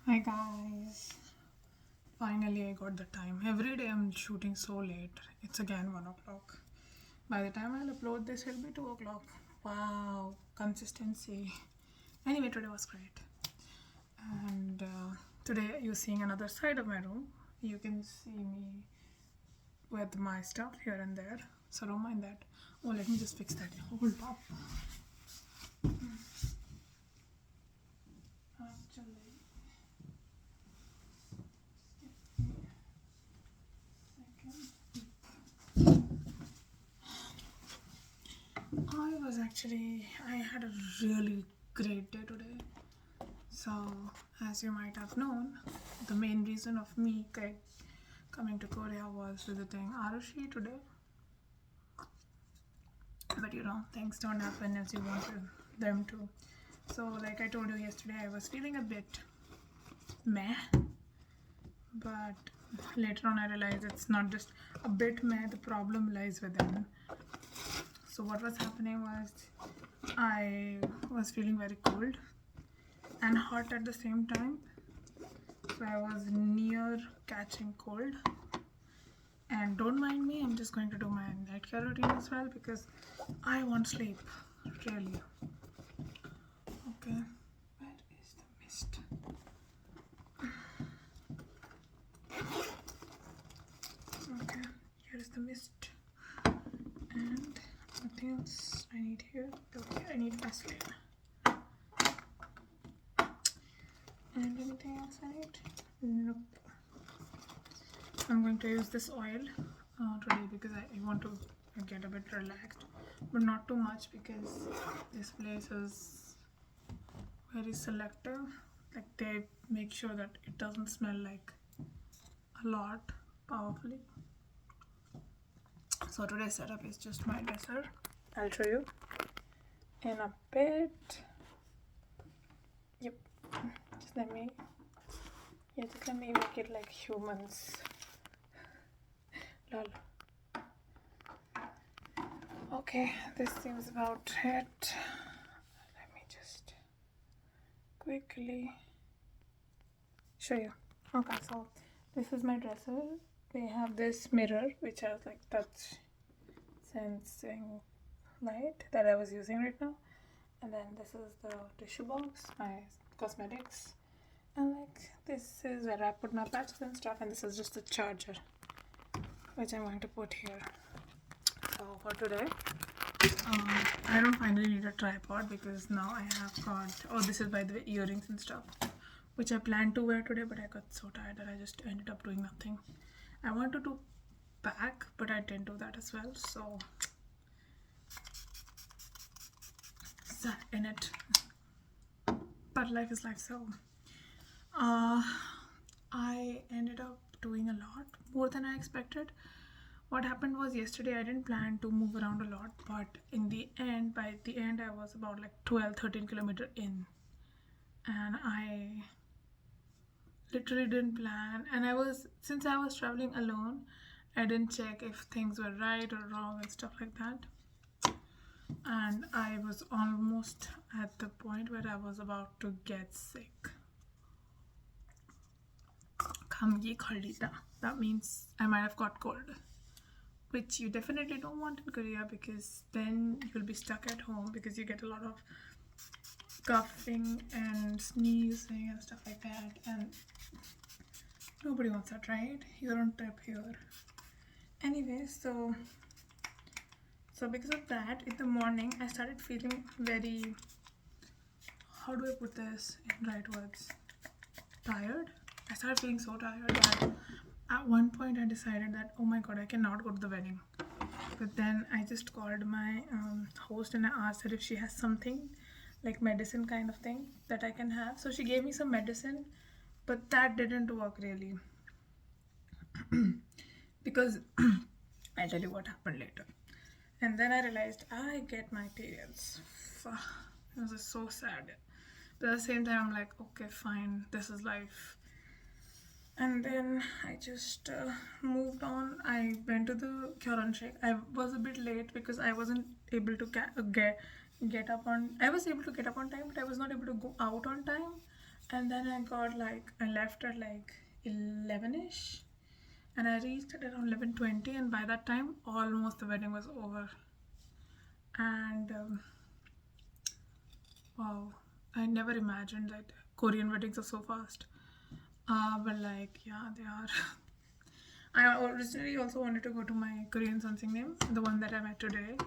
Hi guys, finally I got the time. Every day I'm shooting so late. It's again 1 o'clock. By the time I'll upload this, it'll be 2 o'clock. Wow, consistency. Anyway, today was great. And today you're seeing another side of my room. You can see me with my stuff here and there. So don't mind that. Oh, let me just fix that. Hold up. Actually, I had a really great day today. So, as you might have known, the main reason of me coming to Korea was visiting Arushi today. But things don't happen as you want them to. So, like I told you yesterday, I was feeling a bit meh. But later on, I realized it's not just a bit meh, the problem lies within. So, what was happening was I was feeling very cold and hot at the same time. So I was near catching cold. And don't mind me, I'm just going to do my night care routine as well because I want sleep, really. Okay, where is the mist? Okay, here is the mist. And nothing else I need here. Okay, I need Vaseline. And anything else I need? Nope. I'm going to use this oil today because I want to get a bit relaxed, but not too much because this place is very selective. Like they make sure that it doesn't smell like a lot powerfully. So today's setup is just my dresser. I'll show you in a bit. Yep. Just let me make it like humans. Lol. Okay, this seems about it. Let me just quickly show you. Okay, so this is my dresser. They have this mirror which has like touch sensing light that I was using right now, and then this is the tissue box, my cosmetics, and like this is where I put my patches and stuff, and this is just the charger which I'm going to put here. So for today, I don't finally need a tripod because now I have got, oh, this is by the way earrings and stuff which I planned to wear today, but I got so tired that I just ended up doing nothing. I wanted to pack, but I didn't do that as well, so sad in it. But life is life. So I ended up doing a lot more than I expected. What happened was yesterday I didn't plan to move around a lot, but by the end I was about like 12-13 kilometers in, and I literally didn't plan. And since I was traveling alone, I didn't check if things were right or wrong and stuff like that. And I was almost at the point where I was about to get sick. That means I might have got cold, which you definitely don't want in Korea because then you'll be stuck at home because you get a lot of coughing and sneezing and stuff like that, and nobody wants that, right? You're on trip here. Anyway, so because of that, in the morning I started feeling very, how do I put this in right words, tired. I started feeling so tired that at one point I decided that, oh my god, I cannot go to the wedding. But then I just called my host and I asked her if she has something like medicine kind of thing that I can have. So she gave me some medicine, but that didn't work really. Because I'll tell you what happened later. And then I realized I get my periods. It was so sad. But at the same time, I'm like, okay, fine, this is life. And then I just moved on. I went to the Kyoran Shake. I was a bit late because I wasn't able to get up on. I was able to get up on time, but I was not able to go out on time. And then I left at like 11ish, and I reached at around 11:20, and by that time almost the wedding was over. And wow, I never imagined that Korean weddings are so fast. But like, yeah, they are. I originally also wanted to go to my Korean Sonsengnim, the one that I met today,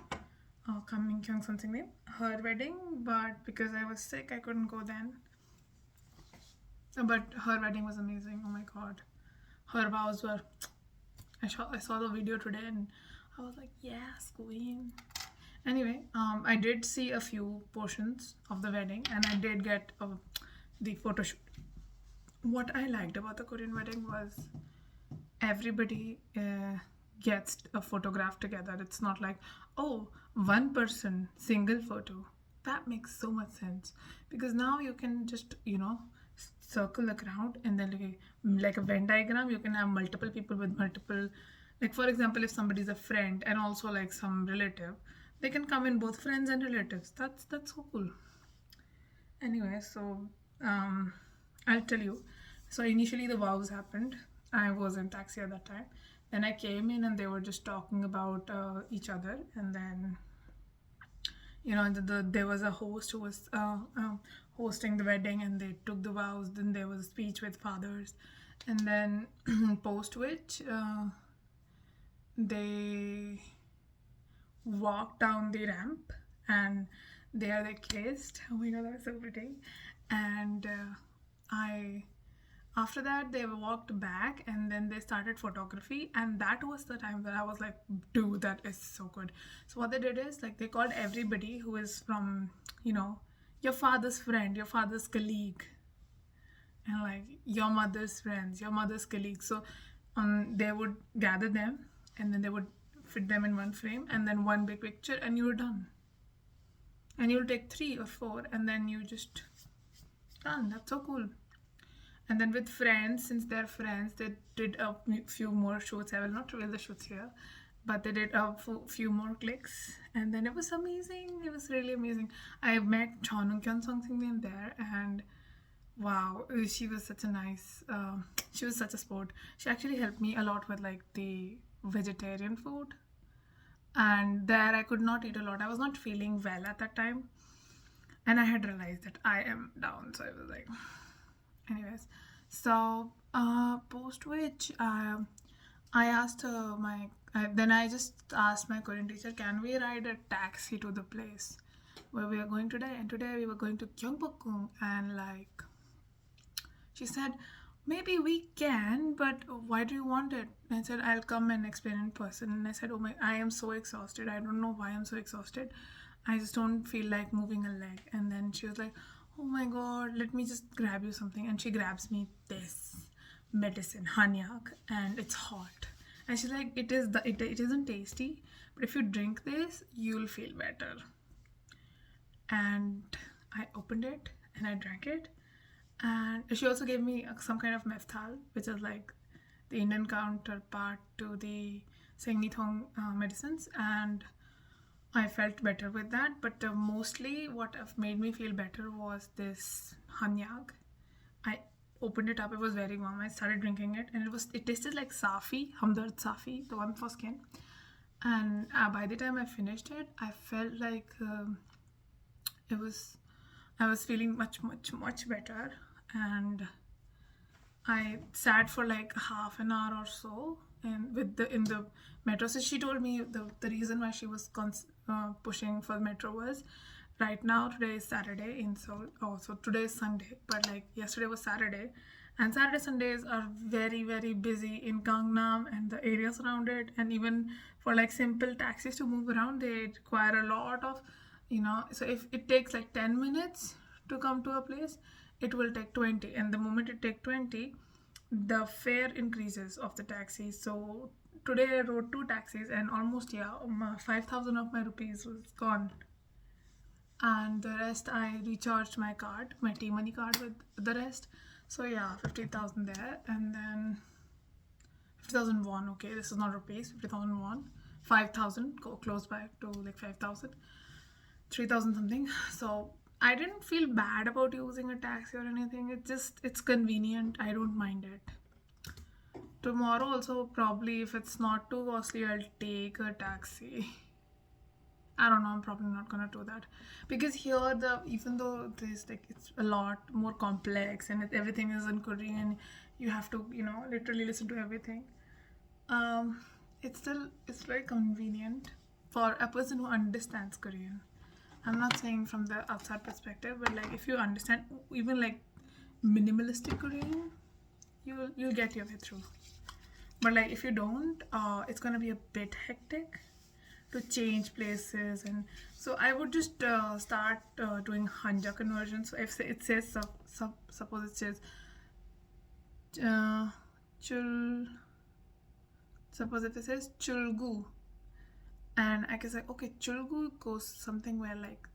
Kaming Kyung Sonsengnim, her wedding, but because I was sick, I couldn't go then. But her wedding was amazing. Oh my god, her vows were. I saw the video today and I was like, yes, queen. Anyway, I did see a few portions of the wedding and I did get the photo shoot. What I liked about the Korean wedding was everybody gets a photograph together. It's not like, oh, one person, single photo. That makes so much sense because now you can just, circle the crowd and then like a Venn diagram, you can have multiple people with multiple, like for example, if somebody's a friend and also like some relative, they can come in both friends and relatives. That's so cool. Anyway, so I'll tell you. So initially the vows happened. I was in taxi at that time. Then I came in and they were just talking about each other. And then there was a host who was hosting the wedding, and they took the vows. Then there was a speech with fathers, and then post which they walked down the ramp and there they kissed. Oh my god, that was so pretty. And I after that they walked back and then they started photography, and that was the time that I was like, dude, that is so good. So what they did is like they called everybody who is from your father's friend, your father's colleague, and like your mother's friends, your mother's colleagues. So they would gather them and then they would fit them in one frame and then one big picture, and you were done. And you'll take 3 or 4 and then you just done. That's so cool. And then with friends, since they're friends, they did a few more shoots. I will not reveal the shoots here, but they did a few more clicks, and then it was amazing. It was really amazing. I met Hanbok and Sonsengnim there, and wow, she was such a nice. She was such a sport. She actually helped me a lot with like the vegetarian food, and there I could not eat a lot. I was not feeling well at that time, and I had realized that I am down. So I was like, anyways. So post which I asked then I just asked my Korean teacher, can we ride a taxi to the place where we are going today? And today we were going to Gyeongbokgung, and like she said, maybe we can, but why do you want it? And I said, I'll come and explain in person. And I said, oh my, I am so exhausted. I don't know why I'm so exhausted. I just don't feel like moving a leg. And then she was like, oh my god, let me just grab you something. And she grabs me this medicine, hanyak, and it's hot. And she's like, it isn't tasty, but if you drink this, you'll feel better. And I opened it and I drank it. And she also gave me some kind of meftal, which is like the Indian counterpart to the Sengni medicines, and I felt better with that. But mostly what made me feel better was this hanyak. I opened it up, it was very warm. I started drinking it, and it tasted like safi, hamdard safi, the one for skin. And by the time I finished it, I felt like I was feeling much better. And I sat for like half an hour or so in the metro. So she told me the reason why she was pushing for metro was, right now today is Saturday in Seoul. Oh, so today is Sunday, but like yesterday was Saturday, and Saturday Sundays are very busy in Gangnam and the areas around it. And even for like simple taxis to move around, they require a lot of so if it takes like 10 minutes to come to a place, it will take 20, and the moment it takes 20, the fare increases of the taxi. So today I rode 2 taxis, and almost 5,000 of my rupees was gone, and the rest I recharged my card, my T-Money card, with the rest. So yeah, 50,000 there, and then 50,000 won. Okay, this is not rupees. 50,000 won. 5,000 go close by to like 5,000, 3,000 something. So I didn't feel bad about using a taxi or anything. It's convenient. I don't mind it. Tomorrow also probably if it's not too costly, I'll take a taxi. I don't know, I'm probably not gonna do that. Because here the even though this like it's a lot more complex and everything is in Korean, you have to, literally listen to everything. Um it's very convenient for a person who understands Korean. I'm not saying from the outside perspective, but like if you understand even like minimalistic Korean, you'll get your way through. But like if you don't, it's gonna be a bit hectic to change places, and so I would just start doing Hanja conversion. So if it says suppose it says chul, suppose if it says chulgu, and I can say okay, chulgu goes something where like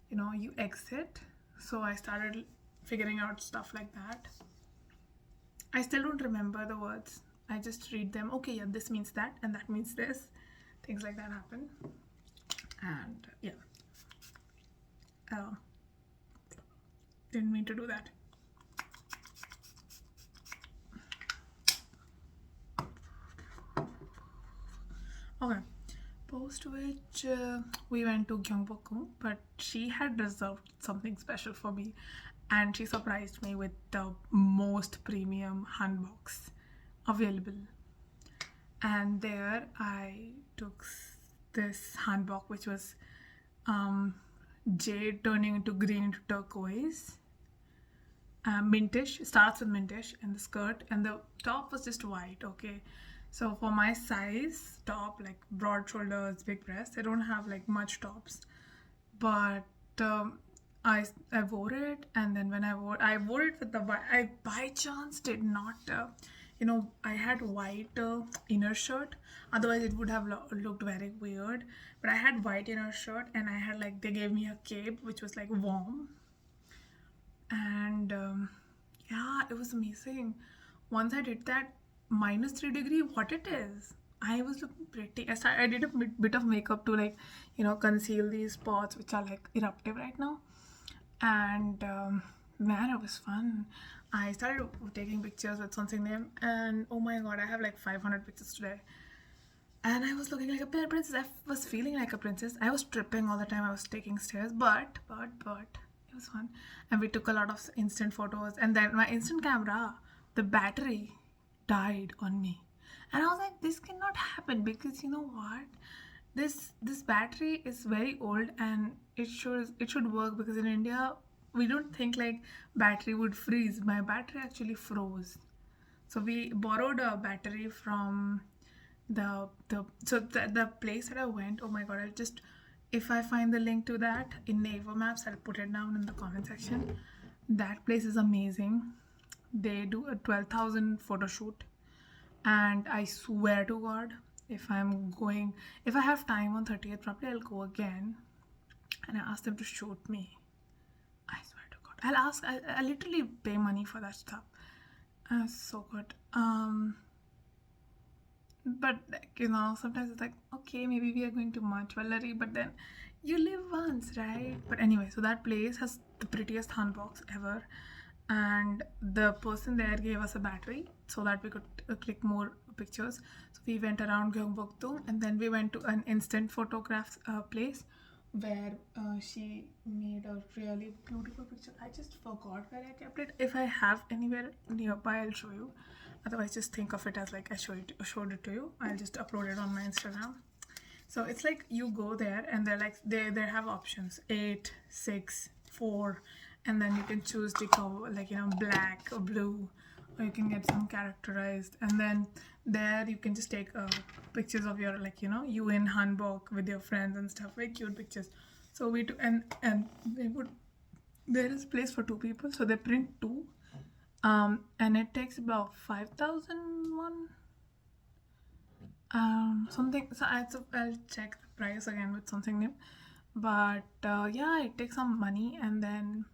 you exit. So I started figuring out stuff like that. I still don't remember the words. I just read them. Okay, yeah, this means that, and that means this. Things like that happen. And yeah. Didn't mean to do that. Okay. Post which we went to Gyeongbokgung, but she had reserved something special for me, and she surprised me with the most premium Hanboks available. And there I took this Hanbok, which was jade turning into green into turquoise. Mintish, starts with mintish, and the skirt and the top was just white. Okay, so for my size top, like broad shoulders, big breasts, I don't have like much tops, but I wore it, and then when I wore it with the I by chance did not I had white inner shirt, otherwise it would have looked very weird, but I had white inner shirt, and I had like they gave me a cape which was like warm, and yeah, it was amazing. Once I did that -3 degree, what it is, I was looking pretty. I did a bit of makeup to like conceal these spots which are like eruptive right now, and man, it was fun. I started taking pictures with Sonsengnim, and oh my god, I have like 500 pictures today. And I was looking like a princess. I was feeling like a princess. I was tripping all the time I was taking stairs, but it was fun. And we took a lot of instant photos. And then my instant camera, the battery died on me. And I was like, this cannot happen, because you know what? This battery is very old, and it should work, because in India we don't think like battery would freeze. My battery actually froze. So we borrowed a battery from the place that I went. Oh my god, I'll just, if I find the link to that in Naver Maps, I'll put it down in the comment section. That place is amazing. They do a 12,000 photo shoot, and I swear to god, if I have time on 30th, probably I'll go again, and I ask them to shoot me. I swear to god, I literally pay money for that stuff. So good. But like, sometimes it's like, okay, maybe we are going to jewelry, but then you live once, right? But anyway, so that place has the prettiest Hanboks ever, and the person there gave us a battery so that we could click more pictures. So we went around Gyeongbokgung, and then we went to an instant photographs place where she made a really beautiful picture. I just forgot where I kept it. If I have anywhere nearby, I'll show you. Otherwise, just think of it as like I showed it to you. I'll just upload it on my Instagram. So it's like you go there, and they're like they have options 8, 6, 4, and then you can choose the color, like black or blue, or you can get some characterized, and then there you can just take pictures of your you in Hanbok with your friends and stuff, very cute pictures. So we do, and there is place for 2 people, so they print 2, and it takes about 5,001 something. So I'll check the price again with something new, but yeah, it takes some money. And then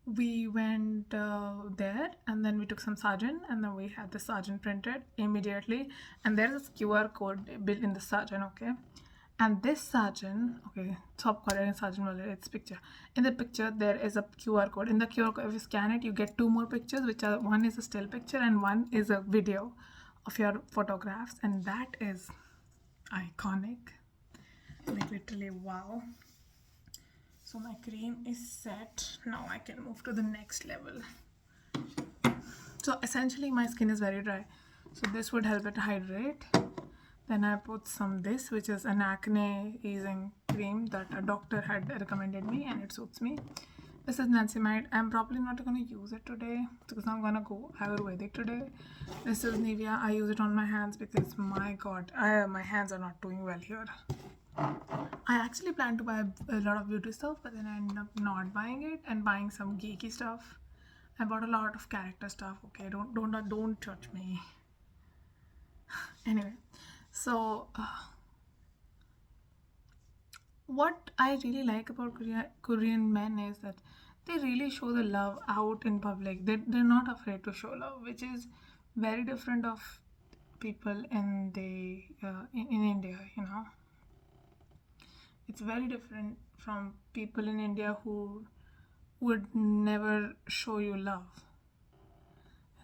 we went there, and then we took some sargent, and then we had the sargent printed immediately, and there's a QR code built in the sargent. Okay, And this sergeant, okay, top Korean sergeant, it's picture. In the picture, there is a QR code. In the QR code, if you scan it, you get two more pictures, which are one is a still picture and one is a video of your photographs, and that is iconic. Like literally, wow. So my cream is set. Now I can move to the next level. So essentially, my skin is very dry. So this would help it hydrate. Then I put some this, which is an acne easing cream that a doctor had recommended me, and it suits me. This is Niacinamide. I'm probably not going to use it today because I'm going to go Ayurvedic today. This is Nivea. I use it on my hands because my god, my hands are not doing well here. I actually plan to buy a lot of beauty stuff, but then I ended up not buying it and buying some geeky stuff. I bought a lot of character stuff. Okay, don't judge me. Anyway, so what I really like about Korean men is that they really show the love out in public. They're not afraid to show love, which is very different of people in the in India. You know, it's very different from people in India who would never show you love,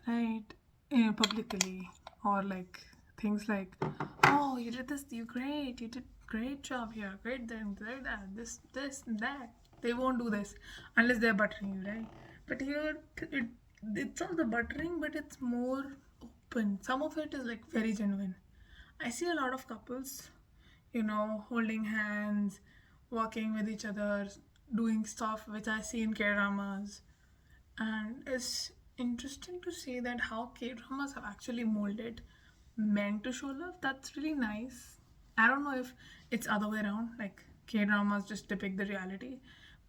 right? Publicly, or like things like, oh, you did this, you great, you did great job here, great then, great that, this and that. They won't do this unless they're buttering you, right? But here it's not the buttering, but it's more open. Some of it is like very genuine. I see a lot of couples, you know, holding hands, walking with each other, doing stuff which I see in K-dramas. And it's interesting to see that how K-dramas have actually molded men to show love. That's really nice. I don't know if it's other way around, like K-dramas just depict the reality.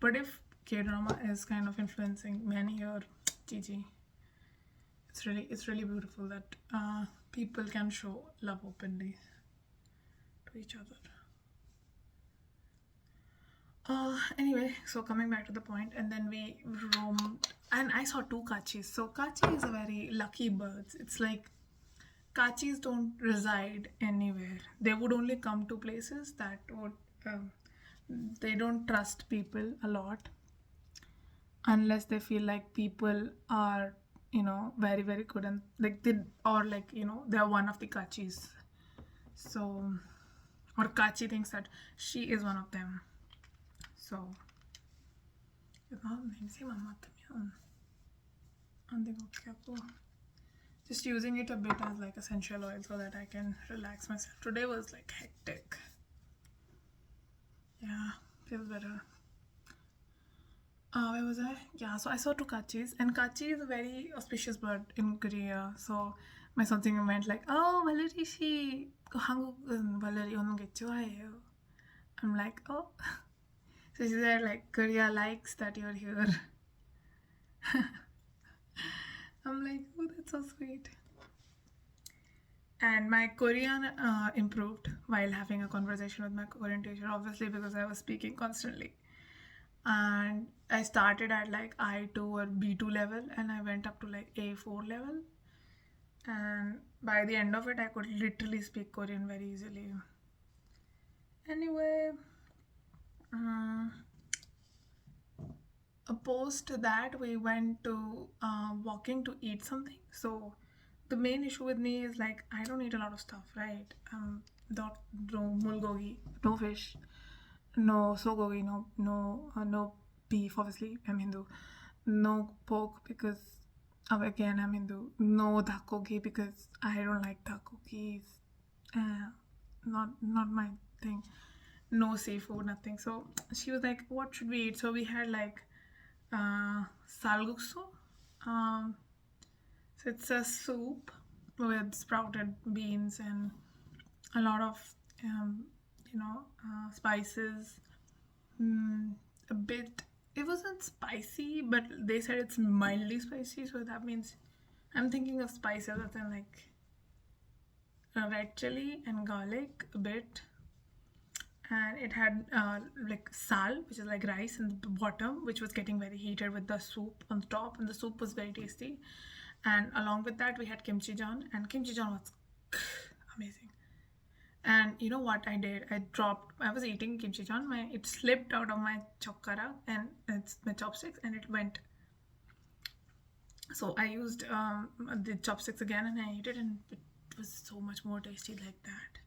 But if K-drama is kind of influencing men here, GG. It's really beautiful that people can show love openly to each other. Anyway, so coming back to the point, and then we roamed, and I saw two kachis. So kachi is a very lucky bird. It's like kachis don't reside anywhere. They would only come to places that would they don't trust people a lot unless they feel like people are, you know, very very good, and like they, or like, you know, they are one of the kachis. So, or kachi thinks that she is one of them. So just using it a bit as like essential oil so that I can relax myself. Today was like hectic. Yeah, feels better. Where was I? Yeah, so I saw two kachis, and kachi is a very auspicious bird in Korea. So my Sonsengnim went like, oh, Valerie 씨, 한국은 Valerie 오는 게 좋아해요. I'm like, oh. So she said like, Korea likes that you're here. I'm like, oh, that's so sweet. And my Korean improved while having a conversation with my Korean teacher, obviously because I was speaking constantly. And I started at like I2 or B2 level, and I went up to like A4 level. And by the end of it, I could literally speak Korean very easily. Anyway, opposed to that, we went to walking to eat something. So the main issue with me is like I don't eat a lot of stuff, right? No mulgogi, no fish, no sogogi, no beef. Obviously, I'm Hindu. No pork because again I'm Hindu. No takogi because I don't like takogis. Not my thing. No seafood, nothing. So she was like, "What should we eat?" So we had like salguksu. So it's a soup with sprouted beans and a lot of spices. A bit. It wasn't spicy, but they said it's mildly spicy, so that means I'm thinking of spices other than like red chili and garlic a bit. And it had like sal, which is like rice, in the bottom, which was getting very heated with the soup on the top, and the soup was very tasty. And along with that, we had kimchi jan, and kimchi jan was amazing. And you know what I did? I was eating kimchi chan, it slipped out of my chokkara and it's my chopsticks and it went. So I used the chopsticks again and I ate it and it was so much more tasty like that.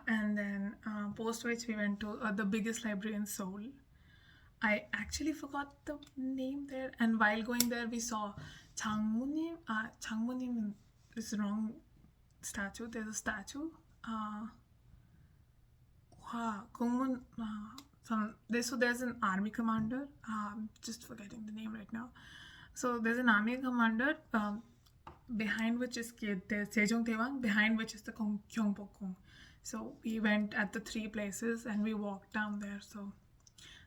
And then post which we went to the biggest library in Seoul. I actually forgot the name there, and while going there, we saw Changmunim. Changmunim is the wrong statue. There's a statue. Kungmun. There's an army commander. Just forgetting the name right now. So there's an army commander behind which is there's Sejong Tewang, behind which is the Gyeongbokgung. So we went at the three places and we walked down there. So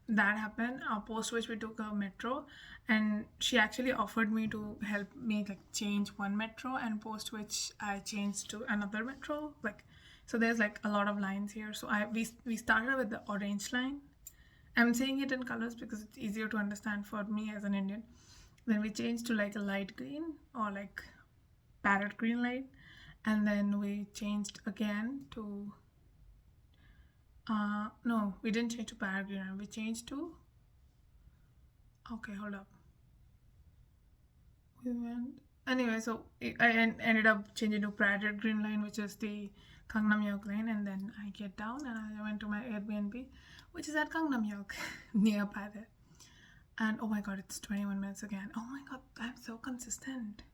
that happened. Post which we took a metro, and she actually offered me to help me like change one metro, and post which I changed to another metro. Like, so there's like a lot of lines here. So we started with the orange line. I'm saying it in colors because it's easier to understand for me as an Indian. Then we changed to like a light green or like parrot green light, and then we changed again to no, we didn't change to parrot green. We changed to, okay, hold up. We went anyway. So I ended up changing to parrot green line, which is the Gangnam-yeok line, and then I get down and I went to my Airbnb, which is at Gangnam-yeok, nearby there. And oh my god, it's 21 minutes again. Oh my god, I'm so consistent.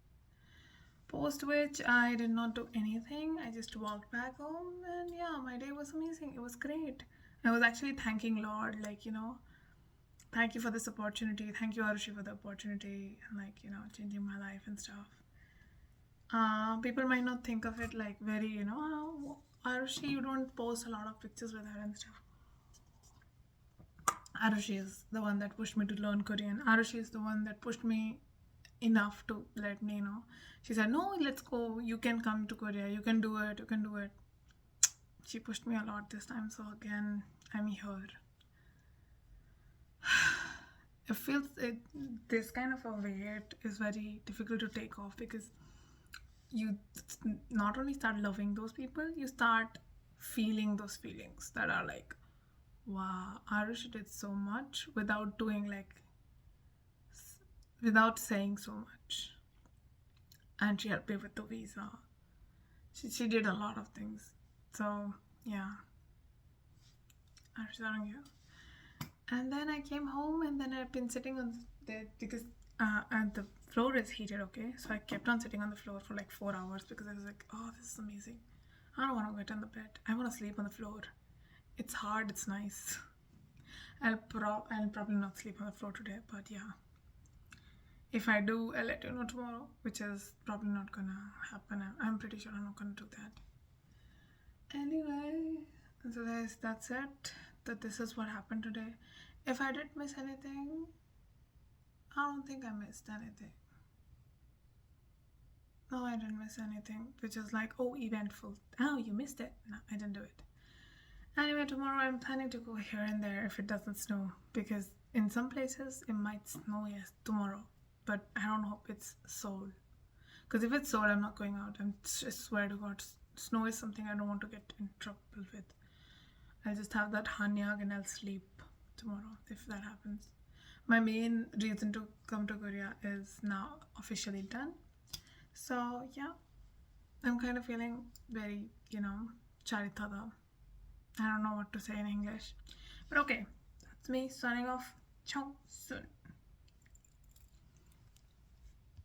Post which I did not do anything. I just walked back home and yeah, my day was amazing. It was great. I was actually thanking Lord, like, you know, thank you for this opportunity. Thank you, Arushi, for the opportunity and like, you know, changing my life and stuff. People might not think of it like very, you know, oh, Arushi, you don't post a lot of pictures with her and stuff. Arushi is the one that pushed me to learn Korean. Arushi is the one that pushed me enough to let me know. She said, no, let's go. You can come to Korea. You can do it. You can do it. She pushed me a lot this time. So again, I'm here. It feels this kind of a weight is very difficult to take off because you not only start loving those people, you start feeling those feelings that are like, wow, Arushi did so much without doing like, without saying so much. And she helped me with the visa. She did a lot of things. So yeah, Arushi you. And then I came home and then I've been sitting on there because and the floor is heated, okay? So I kept on sitting on the floor for like 4 hours because I was like, oh, this is amazing. I don't want to get on the bed. I want to sleep on the floor. It's hard, it's nice. I'll probably not sleep on the floor today, but yeah. If I do, I'll let you know tomorrow, which is probably not gonna happen. I'm pretty sure I'm not gonna do that. Anyway, so guys, that's it. This is what happened today. If I did miss anything, I don't think I missed anything. No, I didn't miss anything, which is like, oh, eventful. Oh, you missed it. No, I didn't do it. Anyway, tomorrow I'm planning to go here and there if it doesn't snow, because in some places it might snow, yes, tomorrow. But I don't hope it's Seoul. Because if it's Seoul, I'm not going out. I swear to God, snow is something I don't want to get in trouble with. I'll just have that hanyag and I'll sleep tomorrow if that happens. My main reason to come to Korea is now officially done. So yeah, I'm kind of feeling very, you know, charitada. I don't know what to say in English. But okay, that's me signing off. Ciao soon.